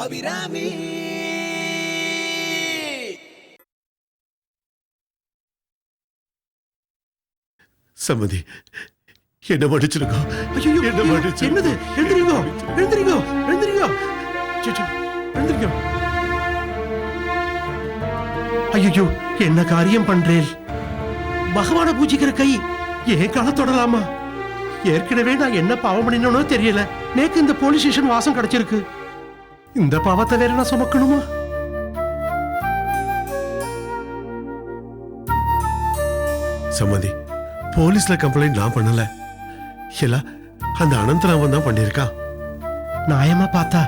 அபிராமி. சம்மதி, என்ன மன்னிச்சிருக்கோ. ஐயோ, என்ன மன்னிச்சு. என்னது? எழுந்திரிங்கோ, எழுந்திரிங்கோ, எழுந்திரிங்கோ. எழுந்திரிங்கோ. ஐயோ, என்ன காரியம் பண்றேன்? பகவான பூஜிக்கிற கை ஏன் கால தொடலாமா? ஏற்கனவே நான் என்ன பாவம் பண்ணினோ தெரியல. நேக்கு இந்த போலீஸ் ஸ்டேஷன் வாசம் கிடைச்சிருக்கு. இந்த பாவத்தை வேற நான் சுமக்கணுமா? சம்மதி, போலீஸ்ல கம்ப்ளைண்ட் நான் பண்ணல. எல்லாம் அந்த அனந்தராமன் தான் பண்ணிருக்கான். நியாயமா பார்த்தா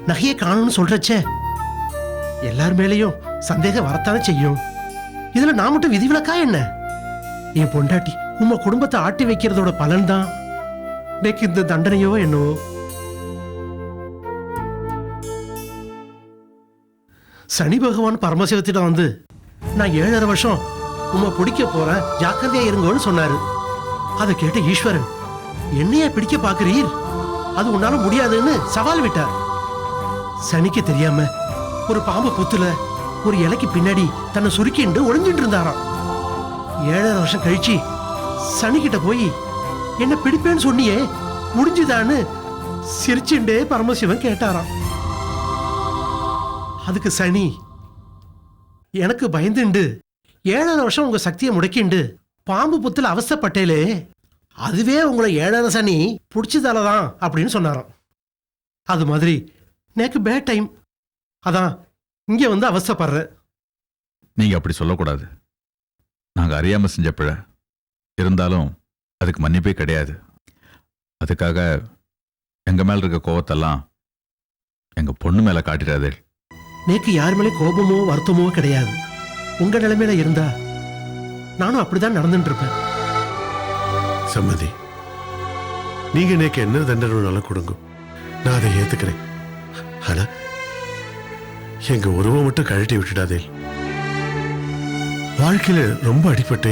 நகையை காணும்னு சொல்றச்சே, எல்லார் மேலேயும் சந்தேகம் வரத்தானே செய்யும். இதுல நான் மட்டும் விதிவிலக்கா என்ன? என் பொண்டாட்டி உங்க குடும்பத்தை ஆட்டி வைக்கிறதோட பலன் தான் இன்னைக்கு இந்த தண்டனையோ என்னவோ. சனி பகவான் பரமசிவத்திடம் வந்து நான் 7.5 வருஷம் உம்மை பிடிக்க போறேன், ஜாக்கிரதையா இருங்கன்னு சொன்னாரு. அதை கேட்ட ஈஸ்வரன், என்னையா பிடிக்க பாக்குறீர், அது உன்னால முடியாதுன்னு சவால் விட்டார். சனிக்கு தெரியாம ஒரு பாம்பு புத்துல ஒரு இலைக்கு பின்னாடி தன்னை சுருக்கிண்டு ஒளிஞ்சிட்டு இருந்தாராம். 7.5 வருஷம் கழிச்சு சனி கிட்ட போய் என்ன பிடிப்பேன்னு சொன்னியே, முடிஞ்சுதான்னு சிரிச்சுண்டே பரமசிவன் கேட்டாராம். அதுக்கு சனி, எனக்கு பயந்துண்டு 7.5 வருஷம் உங்க சக்தியை முடக்கிண்டு பாம்பு புத்துல அவஸ்தைப்பட்டேலே, அதுவே உங்களை 7.5 சனி பிடிச்சதாலதான் அப்படின்னு சொன்னாராம். அது மாதிரி எனக்கு பேட் டைம், அதான் இங்க வந்து அவஸ்தைப்படுற. நீங்க அப்படி சொல்லக்கூடாது. நாங்க அறியாம செஞ்ச பிழை இருந்தாலும் அதுக்கு மன்னிப்பே கிடையாது. அதுக்காக எங்க மேல இருக்க கோவத்தெல்லாம் எங்க பொண்ணு மேல காட்டிடாதே. நேக்கு யார் மேலே கோபமோ வருத்தமோ கிடையாது. உங்க நிலைமையில இருந்தா நானும் அப்படிதான் நடந்துட்டு இருப்பேன். சம்மதி, நீங்க எனக்கு என்ன தண்டனைனாலும் கொடுங்க, நான் அதை ஏத்துக்கிறேன். ஆனா எங்க உருவம் மட்டும் கழட்டி விட்டுடாதே. வாழ்க்கையில ரொம்ப அடிபட்டு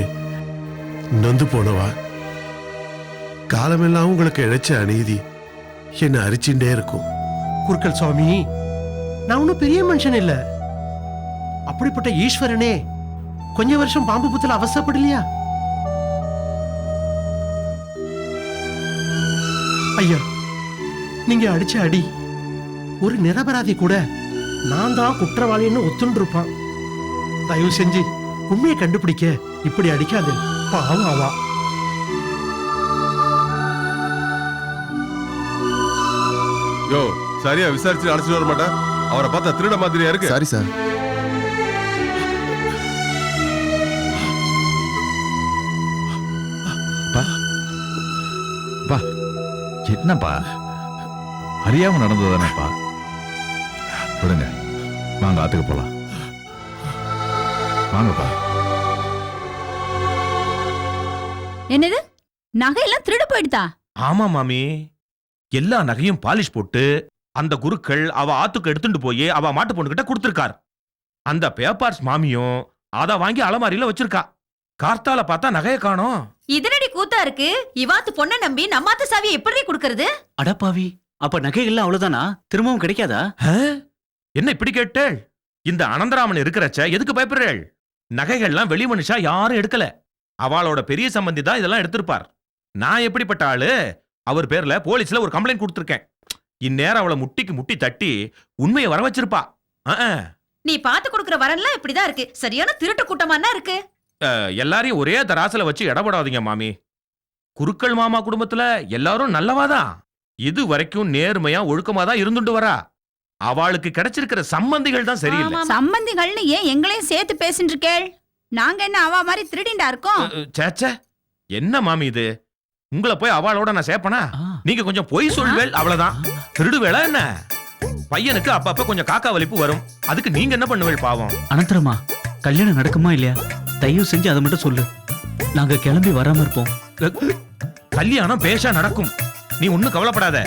நொந்து போனவா, காலமெல்லாம் உங்களுக்கு இழைச்ச அநீதி என்ன அரிச்சுட்டே இருக்கும். குருக்கள் சுவாமி, நான் ஒன்னும் பெரிய மனுஷன் இல்ல. அப்படிப்பட்ட ஈஸ்வரனே கொஞ்ச வருஷம் பாம்பு புத்துல அவசரப்படலையா? ஐயா, நீங்க அடிச்ச அடி ஒரு நிரபராதி கூட நான் தான் குற்றவாளின்னு ஒத்துண்டு இருப்பான். தயவு செஞ்சு உண்மையை கண்டுபிடிக்க இப்படி அடிக்காது, பாவம் ஆவா. யோ, சரியா விசாரிச்சு அழைச்சிட்டு வர மாட்டேன். அவரை பார்த்தா திருட மாதிரியா இருக்கு. Sorry sir. என்னப்பா, அறியாம நடந்ததானப்பா. விடுங்க, வாங்க ஆத்துக்கு போலாம். வாங்கப்பா. என்னது, நகையெல்லாம் திருடு போயிடுதா? ஆமா மாமி, எல்லா நகையும் பாலிஷ் போட்டு அந்த குருக்கள் அவ ஆத்துக்கு எடுத்துட்டு போய் அவ மாட்டு பொண்ணுகிட்ட கொடுத்திருக்கார். அந்த பேப்பர்ஸ் மாமியும் அத வாங்கி அலமாரியில வச்சிருக்கா. கார்த்தால பார்த்தா நகைய காணோம். இதனடி கூத்தா இருக்கு. இவாத்து பொண்ணை நம்பி நம்மாத்து சாவியை எப்படி கொடுக்கறது? அடப்பாவி, அப்ப நகைகள்லாம் அவ்வளவுதானா? திரும்பவும் கிடைக்காதா? என்ன இப்படி கேட்டேள்? இந்த அனந்தராமன் இருக்கிறச்ச எதுக்கு பயப்படுறேள்? நகைகள்லாம் வெளி மனுஷா யாரும் எடுக்கல. அவளோட பெரிய சம்பந்தி தான் இதெல்லாம் எடுத்திருப்பார். நான் எப்படிப்பட்ட ஆளு, அவர் பேர்ல போலீஸ்ல ஒரு கம்ப்ளைண்ட் கொடுத்திருக்கேன். இந்நேரம் அவளை முட்டிக்கு முட்டி தட்டி உண்மையை வர வச்சிருப்பா. நீ பாத்து கொடுக்கற வரன்லாம் இப்படிதான் இருக்கு. சரியான திருட்டு கூட்டமா இருக்கு. எல்லாரையும் ஒரே தராசுல வச்சு இடப்படாதீங்க மாமி. குருக்கள் மாமா குடும்பத்துல எல்லாரும் நல்லவாதான். இது வரைக்கும் நேர்மையா ஒழுக்கமா தான் இருந்துட்டு வரா. அவளுக்கு கிடைச்சிருக்கிற சம்பந்திகள் தான் சரியில்லை. சம்பந்திகள்னு ஏன் எங்களையும் சேர்த்து பேசிட்டு இருக்கேள்? நாங்க என்ன அவ மாதிரி திருடிண்டா இருக்கோம்? சேச்சே, என்ன மாமி இது? உங்களை போய் அவளோட நான் சேப்பனா? நீங்க கொஞ்சம் பொய் சொல்வேல், அவ்வளவுதான். திருடுவேளா என்ன? பையனுக்கு அப்பப்ப கொஞ்சம் காக்கா வலிப்பு வரும். அதுக்கு நீங்க என்ன பண்ணுவேள் பாவம்? அனந்தரமா, கல்யாணம் நடக்குமா இல்லையா? தயவு செஞ்சு அதை மட்டும் சொல்லு, நாங்க கிளம்பி வராம இருப்போம். கல்யாணம் பேஷா நடக்கும், நீ ஒண்ணும் கவலைப்படாத.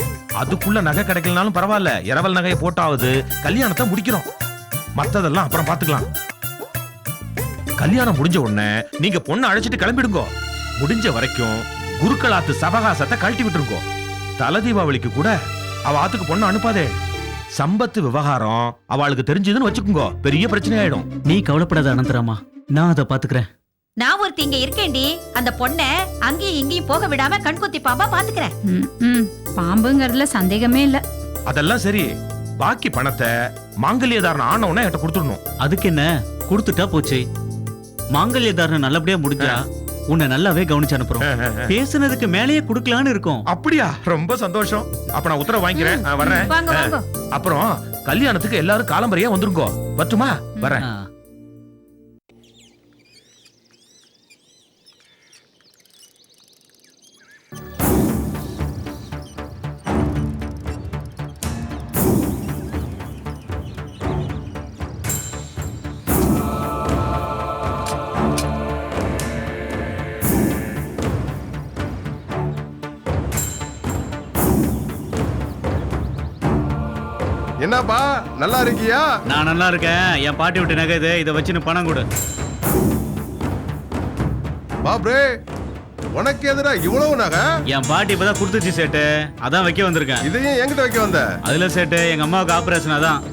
அதுக்குள்ள நகை கிடைக்கலனாலும் பரவாயில்ல, இரவல் நகையை போட்டாவது கல்யாணத்தை முடிக்கிறோம். மத்ததெல்லாம் அப்புறம் பாத்துக்கலாம். கல்யாணம் முடிஞ்ச உடனே நீங்க பொண்ணை அழைச்சிட்டு கிளம்பிடுங்க. முடிஞ்ச வரைக்கும் குருக்களாத்து சபகாசத்தை கழட்டி விட்டுருக்கோ. தல தீபாவளிக்கு கூட அவ ஆத்துக்கு பொண்ணு அனுப்பாதே. சம்பத்து விவகாரம் அவளுக்கு தெரிஞ்சதுன்னு வச்சுக்கோங்க, பெரிய பிரச்சனை ஆயிடும். நீ கவலைப்படாத அனந்தராமா, நான் அதை பாத்துக்கிறேன். நான் ஒருத்தி இங்க இருக்கேன்டி. அந்த பொண்ணை அங்கேயும் இங்கேயும் போக விடாம கண்குத்தி பாம்பா பாத்துக்கிறேன். பாம்புங்கிறதுல சந்தேகமே இல்ல. அதெல்லாம் சரி, பாக்கி பணத்தை மாங்கல்யதாரன் ஆனவன என்கிட்ட கொடுத்துடணும். அதுக்கு என்ன, கொடுத்துட்டா போச்சு. மாங்கல்ய தாரணம் நல்லபடியா முடிஞ்சா உன்னை நல்லாவே கவனிச்சு அனுப்புறோம். பேசுனதுக்கு மேலேயே குடுக்கலான்னு இருக்கோம். அப்படியா? ரொம்ப சந்தோஷம். அப்ப நான் உத்தரவு வாங்கிக்கிறேன். நான் வர்றேன். வாங்க வாங்க. அப்புறம் கல்யாணத்துக்கு எல்லாரும் காலம்பரையா வந்துருங்கோ. பத்துமா? வரேன். ஆ. என்னப்பா நல்லா இருக்கியா? நான் நல்லா இருக்கேன். என் பாட்டி விட்டு நகை இது, இதை வச்சுன்னு பணம் கொடு. பாப்ரே, உனக்கு எதிரா இவ்வளவு நகை? என் பாட்டி இப்பதான் கொடுத்துச்சு சேட்டு, அதான் வைக்க வந்திருக்கேன். இதையும் என்கிட்ட வைக்க வந்த? அதுல சேட்டு எங்க அம்மாவுக்கு ஆபரேஷன், அதான்.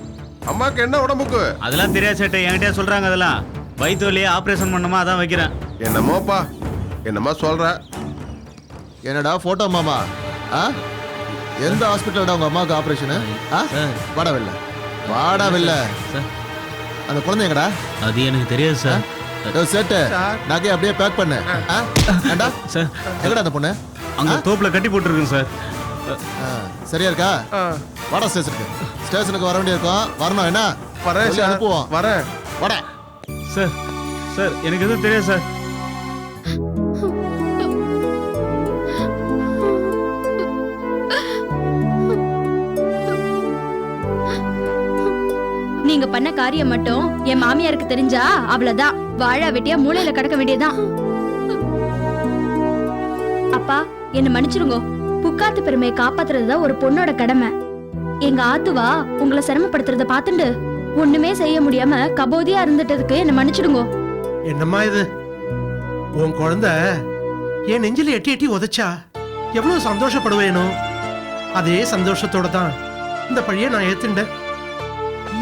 அம்மாக்கு என்ன உடம்புக்கு? அதெல்லாம் தெரியாது சேட்டு, என்கிட்டயே சொல்றாங்க. அதெல்லாம் வயிற்று வலியே ஆபரேஷன் பண்ணுமா, அதான் வைக்கிறேன். என்னமோப்பா, என்னமா சொல்ற? என்னடா போட்டோ மாமா? எந்த ஹாஸ்பிட்டல்டா உங்க அம்மாவுக்கு ஆபரேஷன்? வாடவில்லை வாடவில்லை. சார், அந்த குழந்தைங்கடா? அது எனக்கு தெரியாது சார். சேட்டு நகை அப்படியே பேக் பண்ணு. ஏண்டா சார், எங்கடா அந்த பொண்ணு? அங்க தோப்புல கட்டி போட்டுருக்குங்க சார். சரியா இருக்கா? வாடா ஸ்டேஷனுக்கு. ஸ்டேஷனுக்கு வர வேண்டியிருக்கோம். வரணும் என்ன? வரேன் சொல்லி சார். அனுப்புவோம். வரேன். வாடா. சார் சார், எனக்கு எதுவும் தெரியாது சார். நீங்க பண்ண காரியம் மட்டும் என் மாமியாருக்கு தெரிஞ்சா அவ்வளவுதான், வாழா வெட்டியா மூளையில கடக்க வேண்டியதுதான். அப்பா, என்ன மன்னிச்சிருங்க. புக்காத்து பெருமையை காப்பாத்துறதுதான் ஒரு பொண்ணோட கடமை. எங்க ஆத்துவா உங்களை சிரமப்படுத்துறத பாத்துண்டு ஒண்ணுமே செய்ய முடியாம கபோதியா இருந்துட்டதுக்கு என்ன மன்னிச்சிடுங்க. என்னம்மா இது? உன் குழந்தை என் நெஞ்சில எட்டி எட்டி உதைச்சா எவ்வளவு சந்தோஷப்படுவேனோ, அதே சந்தோஷத்தோட தான் இந்த பழிய நான் ஏத்துண்டேன்.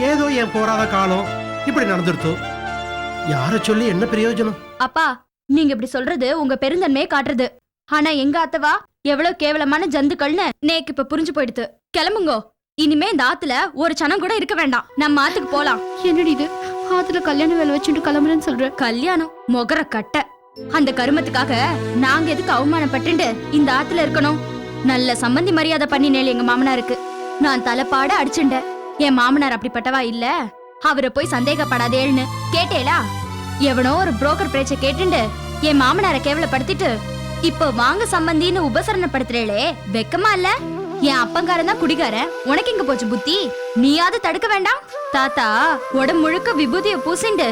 ஏதோ என் போராத காலம் இப்படி நடந்துருத்தோ, யார சொல்லி என்ன பிரயோஜனம்? அப்பா, நீங்க இப்படி சொல்றது உங்க பெருந்தன்மையை காட்டுறது. ஆனா எங்க ஆத்தவா எவ்வளவு கேவலமான ஜந்துக்கள்னு நேக்கு இப்ப புரிஞ்சு போயிடுது. கிளம்புங்கோ. இனிமே இந்த ஆத்துல ஒரு சனம் கூட இருக்க வேண்டாம். நம்ம ஆத்துக்கு போலாம். என்னடி இது? ஆத்துல கல்யாண வேலை வச்சுட்டு கிளம்புறேன்னு சொல்ற? கல்யாணம் மொகர கட்ட. அந்த கருமத்துக்காக நாங்க எதுக்கு அவமானப்பட்டு இந்த ஆத்துல இருக்கணும்? நல்ல சம்பந்தி மரியாதை பண்ணினேன் எங்க மாமனாருக்கு. நான் தலைப்பாட அடிச்சுட்டேன். என் மாமனார் அப்படிப்பட்டவா இல்ல, அவரை போய் சந்தேகப்படாதேன்னு கேட்டேலா? எவனோ ஒரு புரோக்கர் பேச்ச கேட்டுண்டு என் மாமனாரை கேவலப்படுத்திட்டு இப்போ வாங்க சம்பந்தின்னு உபசரணப்படுத்துறேளே, வெக்கமா இல்ல? என் அப்பங்காரன் தான் குடிகாரன், உனக்கு எங்க போச்சு புத்தி? நீயாவது தடுக்க வேண்டாம்? தாத்தா உடம்பு முழுக்க விபூதிய பூசிண்டு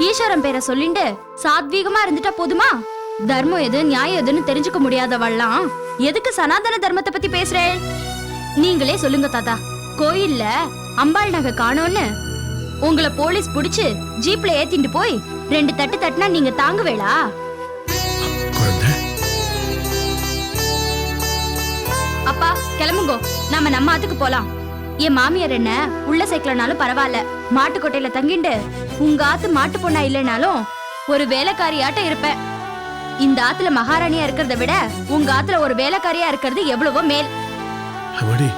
ஈஸ்வரன் பேரை சொல்லிண்டு சாத்வீகமா இருந்துட்டா போதுமா? தர்மம் எது நியாயம் எதுன்னு தெரிஞ்சுக்க முடியாதவள்லாம் எதுக்கு சனாதன தர்மத்தை பத்தி பேசுறேன்? நீங்களே சொல்லுங்க தாத்தா. கோயில்ல அம்பாள் நகை காணோன்னு உங்களை போலீஸ் புடிச்சு ஜீப்ல ஏத்திட்டு போய் 2 தட்டு தட்டுனா நீங்க தாங்குவேளா? குழந்தை, அப்பா கிளம்புங்கோ, நம்ம ஆத்துக்கு போலாம். என் மாமியார் என்ன உள்ள சேர்க்கலனாலும் பரவாயில்ல, மாட்டுக்கொட்டையில தங்கிண்டு உங்க ஆத்து மாட்டு பொண்ணா இல்லைனாலும் ஒரு வேலைக்காரியாட்ட இருப்பேன். இந்த ஆத்துல மகாராணியா இருக்கிறத விட உங்க ஆத்துல ஒரு வேலைக்காரியா இருக்கிறது எவ்வளவோ மேல். அம்மாடி,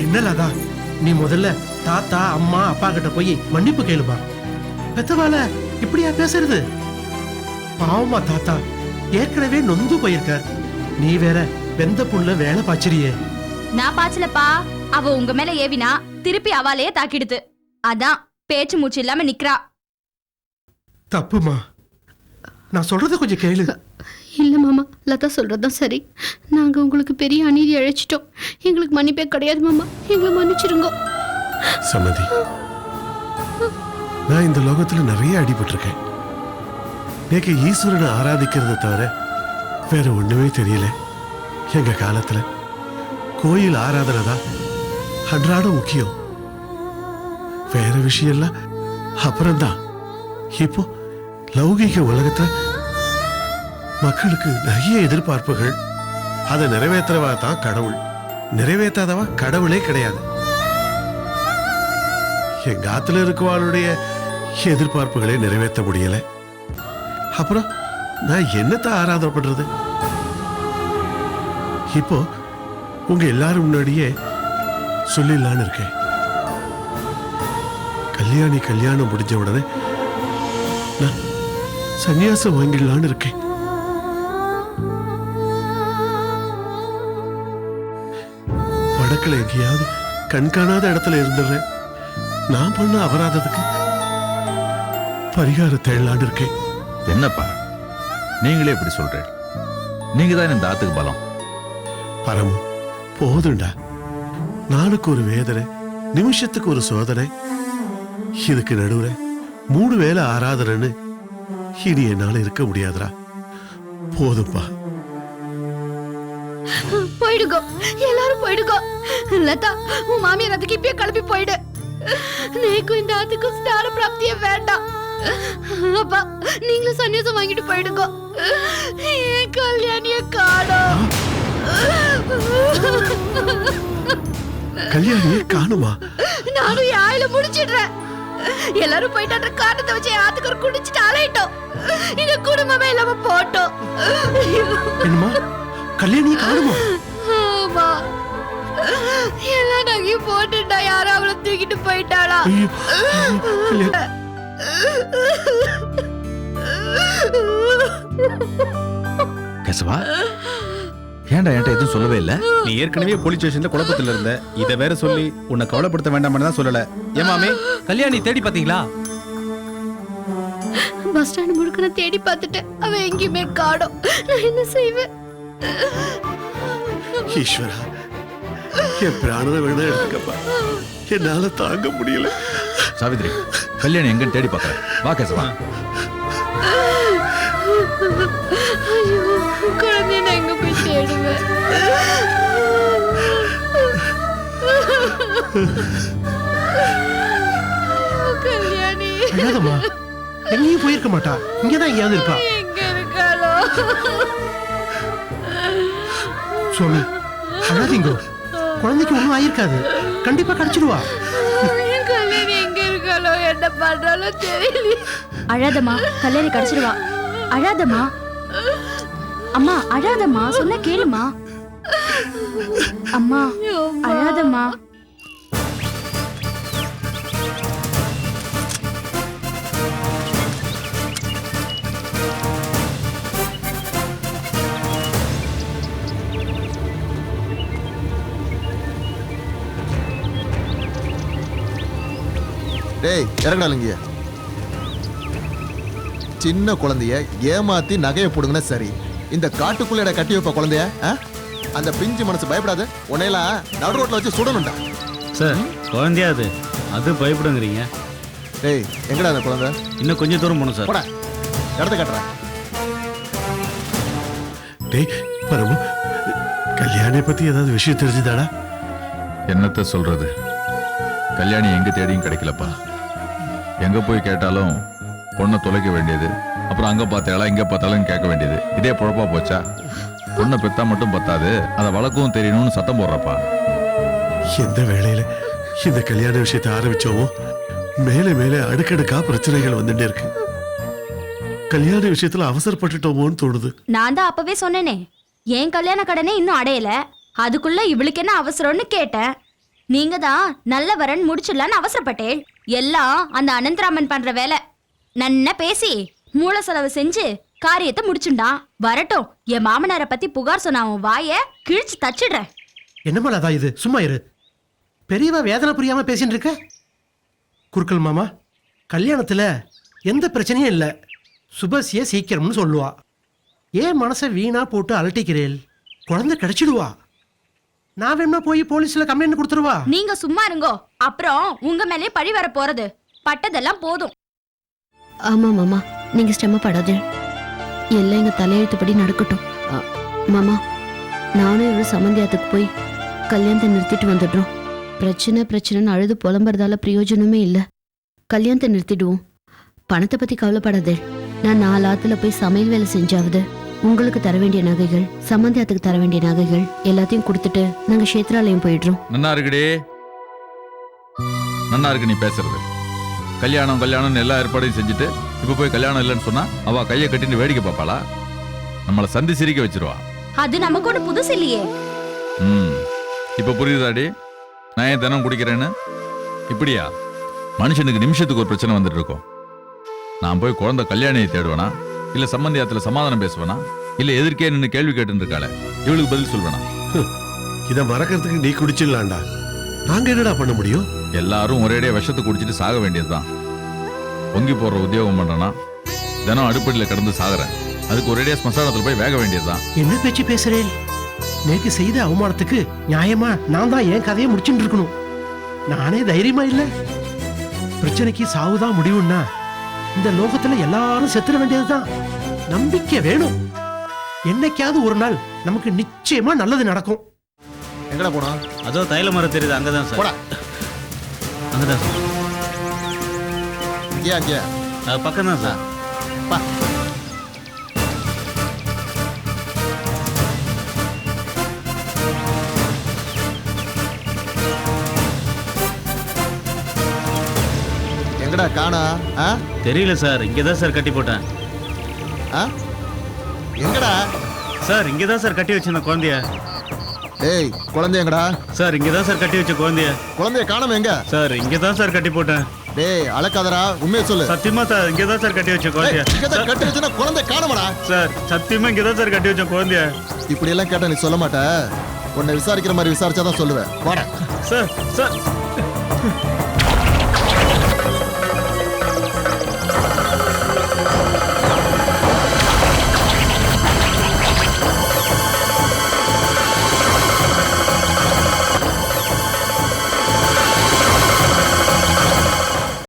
என்னலாதா, நீ முதல்ல தாத்தா அம்மா அப்பா கிட்ட போய் மன்னிப்பு கேளுமா. பெத்தவால இப்படியா பேசுறது? பாவமா தாத்தா ஏற்கனவே நொந்து போயிருக்கார். நீ வேற வெந்த புள்ள வேலை பாய்ச்சறியே. நான் பாச்சலப்பா, அவ உங்க மேல ஏவினா திருப்பி அவாலேயே தாக்கிடுது. அதான் பேச்சு மூச்சு இல்லாம நிக்கிறா. தப்புமா, நான் சொல்றத கொஞ்சம் கேளு. இல்ல மாமா, லதா சொல்றதுதான் சரி. நாங்க உங்களுக்கு பெரிய அநீதி அழைச்சிட்டோம். எங்களுக்கு மன்னிப்பே கிடையாது மாமா, எங்களை மன்னிச்சிருங்க. சம்மதி, நான் இந்த லோகத்துல நிறைய அடிபட்டிருக்கேன். எனக்கு ஈஸ்வரனை ஆராதிக்கிறத தவிர வேற ஒண்ணுமே தெரியல. எங்க காலத்துல கோயில் ஆராதனை தான் அன்றாடம் முக்கியம். வேற விஷயம் எல்லாம் அப்புறம்தான். இப்போ லௌகிக உலகத்துல மக்களுக்கு நிறைய எதிர்பார்ப்புகள், அதை நிறைவேற்றுறவா தான் கடவுள், நிறைவேற்றாதவா கடவுளே கிடையாது. எங்க ஆத்துல இருக்கவாளுடைய எதிர்பார்ப்புகளை நிறைவேற்ற முடியல. அப்புறம் நான் என்னத்தை ஆராதனை பண்றது? இப்போ உங்க எல்லாரும் முன்னாடியே சொல்லிடலான்னு இருக்கேன். கல்யாணம் முடிஞ்ச உடனே நான் சன்னியாசம் வாங்கிடலான்னு இருக்கேன். வடக்குல எங்கேயாவது கண்காணாத இடத்துல இருந்துடுறேன். நான் பண்ண அபராதத்துக்கு பரிகாரம் தேடலான்னு இருக்கேன். என்னப்பா நீங்களே இப்படி சொல்றீங்க? நீங்க தான் இந்த ஆத்துக்கு பலம். பரமு போதுண்டா. நாளுக்கு ஒரு வேதனை, நிமிஷத்துக்கு ஒரு சோதனை. இதுக்கு நடுவுல 3 வேளை ஆராதனைன்னு இனி என்னால இருக்க முடியாதுடா. போதும்பா. போயிடுங்கோ, எல்லாரும் போயிடுங்கோ. லதா, உன் மாமியார் அதுக்கு இப்பயே கிளம்பி போயிடு. நீக்கும் இந்த ஆத்துக்கும் ஸ்தான பிராப்தியே வேண்டாம். அப்பா, நீங்களும் சன்னியாசம் வாங்கிட்டு போயிடுங்கோ. என் கல்யாணிய காணோம். கல்யாணியே காணுமா? நானும் என் ஆயில முடிச்சிடுறேன். எல்லாரும் போயிட்டு காரணத்தை வச்சு ஆத்துக்கு ஒரு குடிச்சிட்டு அலையிட்டோம். இந்த குடும்பமே இல்லாம போட்டோம். என்னமா கல்யாணியை காணுமா? ஆமா, எல்லாம் நகை போட்டுட்டா. யாரும் அவளை தூக்கிட்டு போயிட்டாளா? ஐயோ, கல்யாணி. கேசவா ஏன்டா என்கிட்ட எதுவும் சொல்லவே இல்ல? நீ ஏற்கனவே போலீஸ் ஸ்டேஷன்ல குழப்பத்துல இருந்த. இதை வேற சொல்லி உன்னை கவலைப்படுத்த வேண்டாம்னு தான் சொல்லல. ஏமாமே, கல்யாணி தேடி பாத்தீங்களா? பஸ் ஸ்டாண்ட் முழுக்க நான் தேடி பார்த்துட்டேன். அவ எங்கேயுமே காணோம். நான் என்ன செய்வேன்? ஈஸ்வரா, என் பிராணனை வேணா எடுத்துக்கப்பா. என்னால தாங்க முடியல. சாவித்ரி, கல்யாணி எங்கன்னு தேடி பார்க்கறேன். வா கேசவா. ஐயோ, குழந்தைய நான் எங்க போய் தேடுவேன்? கல்யாணி அழாதம்மா, எங்கேயும் போயிருக்க மாட்டா. இங்கதான் எங்கேயாவது இருப்பா. எங்க இருக்காளோ? சுவாமி, அழாதீங்கோ. குழந்தைக்கு ஒண்ணும் ஆயிருக்காது. கண்டிப்பா கிடைச்சிடுவா. என் கல்யாணி எங்க இருக்காளோ? என்ன பண்றாலோ தெரியல. அழாதம்மா, கல்யாணி கிடைச்சிருவா. அழாதம்மா அம்மா, அழாதம்மா, சொன்ன கேளுமா. அம்மா அழாதம்மா. டேய், இறங்கடாலுங்க. சின்ன குழந்தைய ஏமாத்தி நகையை போடுங்கன்னா சரி, இந்த காட்டுக்குள்ள கட்டி வைப்ப குழந்தைய? அந்த பிஞ்சு மனசு பயப்படாது. உன்னையெல்லாம் நடு ரோட்ல வச்சு சுடணும்டா. சார், குழந்தையா அது? அது பயப்படுங்கிறீங்க? டேய், எங்கடா அந்த குழந்தை? இன்னும் கொஞ்சம் தூரம் போகணும் சார். போட, இடத்த கட்டுறேன். டேய் பரமு, கல்யாணியை பத்தி ஏதாவது விஷயம் தெரிஞ்சுதாடா? என்னத்த சொல்றது? கல்யாணி எங்க தேடியும் கிடைக்கலப்பா. எங்க போய் கேட்டாலும் பொண்ணை தொலைக்க வேண்டியது, அப்புறம் அங்க பார்த்தாலும் இங்க பார்த்தாலும் கேட்க வேண்டியது. இதே பொழப்பா போச்சா? பொண்ணை பெத்தா மட்டும் பத்தாது, அதை வளர்க்கவும் தெரியணும்னு சத்தம் போடுறப்பா. எந்த வேளையில இந்த கல்யாண விஷயத்தை ஆரம்பிச்சோமோ மேலே மேலே அடுக்கடுக்கா பிரச்சனைகள் வந்துட்டே இருக்கு. கல்யாண விஷயத்துல அவசரப்பட்டுட்டோமோன்னு தோணுது. நான் தான் அப்பவே சொன்னேனே, என் கல்யாண கடனே இன்னும் அடையல, அதுக்குள்ள இவளுக்கு என்ன அவசரம்னு கேட்டேன். நீங்க தான் நல்ல வரன் முடிச்சிடலான்னு அவசரப்பட்டேன். எல்லாம் அந்த அனந்தராமன் பண்ற வேலை. நன்ன பேசி மூல செலவு செஞ்சு காரியத்தை முடிச்சுண்டான். வரட்டும், என் மாமனாரை பத்தி புகார் சொன்ன அவன் வாய கிழிச்சு தச்சிடுறேன். என்னம்மா லதா இது? சும்மா இரு. பெரியவா வேதனை புரியாம பேசிட்டு இருக்க. குறுக்கல் மாமா, கல்யாணத்துல எந்த பிரச்சனையும் இல்லை, சுபசிய சீக்கிரம்னு சொல்லுவா. ஏன் மனசை வீணா போட்டு அலட்டிக்கிறேன்? குழந்தை கிடைச்சிடுவா. நான் வேணா போய் போலீஸ்ல கம்ப்ளைண்ட் கொடுத்துருவா. நீங்க சும்மா இருங்கோ, அப்புறம் உங்க மேலே பழி வர போறது. பட்டதெல்லாம் போதும். ஆமா மாமா, நீங்க சிரமப்படாதே. எல்லாம் எங்க தலையெழுத்துப்படி நடக்கட்டும். மாமா, நானும் இவரு சம்பந்தியாத்துக்கு போய் கல்யாணத்தை நிறுத்திட்டு வந்துடுறோம். பிரச்சனைன்னு அழுது புலம்புறதால பிரயோஜனமே இல்ல. கல்யாணத்தை நிறுத்திடுவோம். பணத்தை பத்தி கவலைப்படாதே. நான் 4 ஆத்துல போய் சமையல் வேலை செஞ்சாவது உங்களுக்கு தர வேண்டிய நகைகள், சம்பந்தியாத்துக்கு தர வேண்டிய நகைகள் எல்லாத்தையும் கொடுத்துட்டு நாங்க கஷேத்ராலயம் போயிடுறோம். நன்னா இருக்குடி, நன்னா இருக்கு நீ பேசுறது. கல்யாணம் கல்யாணம்னு எல்லா ஏற்பாடையும் செஞ்சுட்டு இப்ப போய் கல்யாணம் இல்லைன்னு சொன்னா அவ கையை கட்டின்னு வேடிக்கை பார்ப்பாளா? நம்மள சந்தி சிரிக்க வச்சிருவா. அது நமக்கு ஒண்ணு புதுசு இல்லையே. இப்ப புரியுதாடி நான் ஏன் தினம் குடிக்கிறேன்னு? இப்படியா மனுஷனுக்கு நிமிஷத்துக்கு ஒரு பிரச்சனை வந்துட்டு இருக்கும். நான் போய் குழந்தை கல்யாணியை தேடுவேனா, இல்ல சம்பந்தியாத்துல சமாதானம் பேசுவேனா, இல்ல எதிர்க்கே நின்று கேள்வி கேட்டு இருக்காளே இவளுக்கு பதில் சொல்வேனா? இத மறக்கிறதுக்கு நீ குடிச்சிடலாம்டா. நாங்க என்னடா பண்ண முடியும்? எல்லாரும் ஒரேடியா விஷத்தை குடிச்சிட்டு சாக வேண்டியதுதான். பொங்கி போற உத்தியோகம் பண்றேன்னா தினம் அடுப்படியில கிடந்து சாகுறேன். அதுக்கு ஒரேடியா ஸ்மசானத்துல போய் வேக வேண்டியதுதான். என்ன பேச்சு பேசுறேன்? நேக்கு செய்த அவமானத்துக்கு நியாயமா நான் தான் என் கதையை முடிச்சுட்டு இருக்கணும். நானே தைரியமா இல்ல. பிரச்சனைக்கு சாவுதான் முடிவுன்னா இந்த லோகத்துல எல்லாரும் செத்துற வேண்டியதுதான். நம்பிக்கை வேணும். என்னைக்காவது ஒரு நாள் நமக்கு நிச்சயமா நல்லது நடக்கும். எங்கடா போனா? அதோ தைல மரம் தெரியுது, அங்கதான் சார். போடா. அங்கதான் சார். இங்கே பக்கம் தான் சார். பா. எங்கடா காணா? தெரியல சார், இங்கதான் சார் கட்டி போட்டேன். எங்கடா? சார் இங்கதான் சார் கட்டி வச்சிருந்த குழந்தைய. டேய் குழந்தை எங்கடா? சார் இங்கதான் சார் கட்டி வச்ச குழந்தைய. குழந்தைய காணோம் எங்க? சார் இங்கதான் சார் கட்டி போட்டேன். டேய் அலக்காதடா, உண்மையை சொல்லு. சத்தியமா சார் இங்கதான் சார் கட்டி வச்ச குழந்தைய. இங்கதான் கட்டி வச்சனா குழந்தை காணோமடா? சார் சத்தியமா இங்கதான் சார் கட்டி வச்ச குழந்தைய. இப்படி எல்லாம் கேட்டா நீ சொல்ல மாட்ட. உன்னை விசாரிக்கிற மாதிரி விசாரிச்சாதான் சொல்லுவேன். வாடா. Sir sir